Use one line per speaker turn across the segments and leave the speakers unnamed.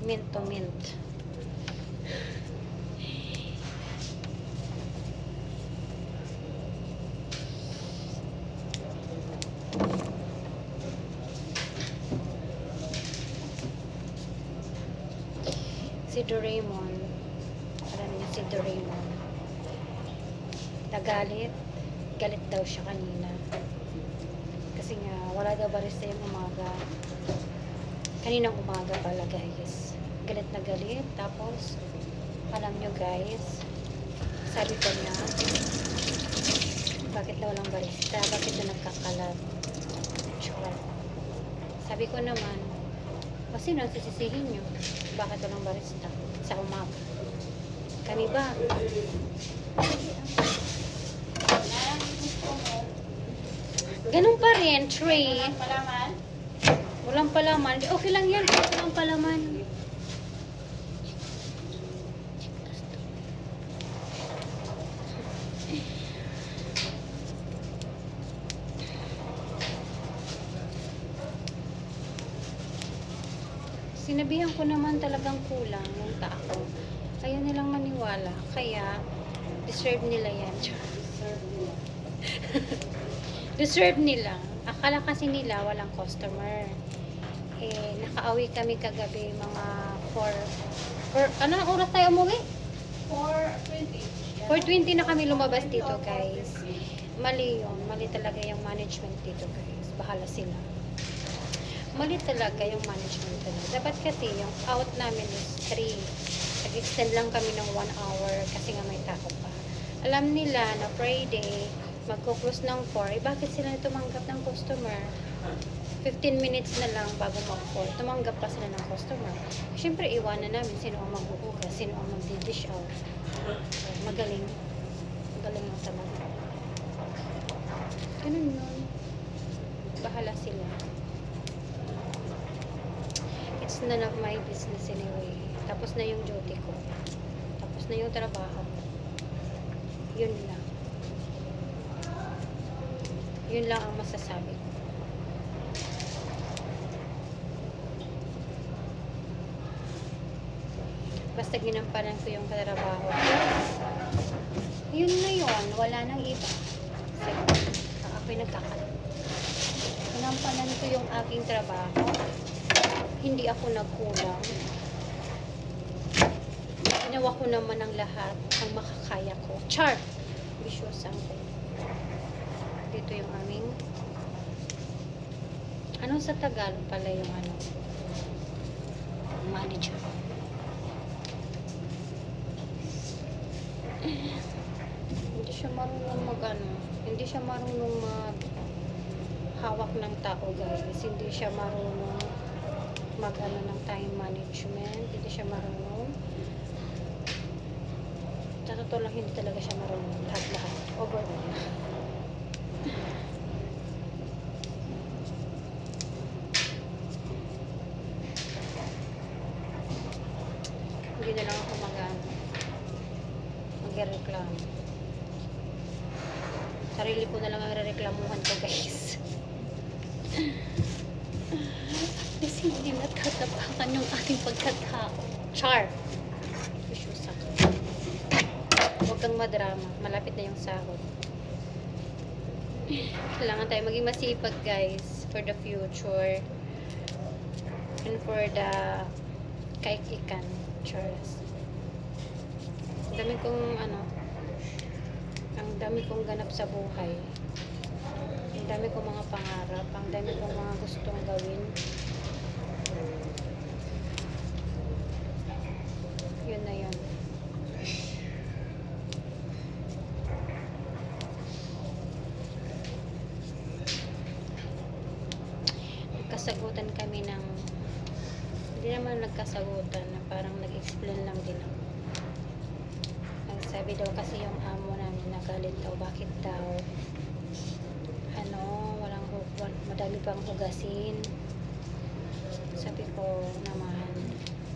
Mint to mint. Si Doraemon. Alam niyo si Doraemon. Nagalit. Galit daw siya kanina. Kasi nga, wala daw barista yung umaga. Kaninang umaga pala, guys. Galit na galit. Tapos, alam nyo, guys, sabi ko niya, bakit daw lang barista? Bakit na nagkakalat? Sure. Sabi ko naman, sino ang sisisihin nyo? Bakit walang barista sa umaga? Kami ba? Ganun pa rin, tray. Walang palaman. Okay lang yan. Walang palaman. Sinabihan ko naman talagang kulang yung tao. Ayaw nilang maniwala. Kaya, deserve nila yan. Deserve nila. Akala kasi nila walang customer. Eh, nakaawi kami kagabi mga 4 ano ang oras tayo umuwi? 4:20 na kami lumabas dito, guys. Mali yun. Mali talaga yung management dito, guys. Bahala sila. Mali talaga yung management nila. Dapat kasi yung out namin is 3. Nag-extend lang kami ng 1 hour kasi nga may tao pa. Alam nila na Friday, magkukus ng 4. Eh, bakit sila tumanggap ng customer? 15 minutes na lang bago mag-4. Tumanggap pa sila ng customer. Siyempre, iwanan namin sino ang magbubukas, sino ang mag-dish out. So, magaling. Magaling lang talaga. Ganun yun. Bahala sila. It's none of my business anyway. Tapos na yung duty ko. Tapos na yung trabaho. Yun lang. Yun lang ang masasabi ko. Basta ginampanan ko yung katrabaho. Yun na yun. Wala nang iba. So, ako'y nagkakalat. Ginampanan ko yung aking trabaho. Hindi ako nagkulang. Ginawa ko naman ang lahat ang makakaya ko. Char! Bisyosa ko. Dito yung aming ano sa Tagalog pala yung ano manager. Hindi siya marunong hindi siya marunong hawak ng tao, guys. Hindi siya marunong ng time management. Hindi siya marunong. Sa totoo lang, hindi talaga siya marunong lahat overall. Hindi na lang ako mag-reklamo. Sarili ko na lang ang reklamuhan ko, guys. Kasi hindi natatapakan yung ating pagkatao. Char! Bisyosa ka. Huwag kang madrama. Malapit na yung sahod. Kailangan tayo maging masipag, guys, for the future. And for the kaikikan. Charles. Ang dami kong ganap sa buhay. Ang dami kong mga pangarap. Ang dami kong mga gustong gawin. Yun na yun. Nagkasagutan kami ng hindi naman nagkasagutan na parang nag-explain lang din ako. Sabi daw kasi yung amo namin nagalit daw, bakit daw madami pang hugasin. Sabi ko naman,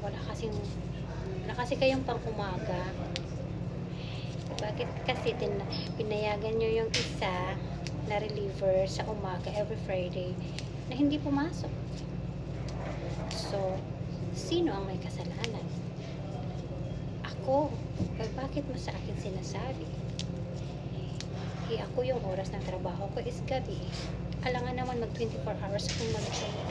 wala kasi kayong pang umaga. Bakit kasi pinayagan nyo yung isa na reliever sa umaga every Friday na hindi pumasok? So, Sino ang may kasalanan? Ako. Bakit mo sa akin sinasabi? Ako yung oras ng trabaho ko is gabi. Alangan naman mag 24 hours akong mag-job.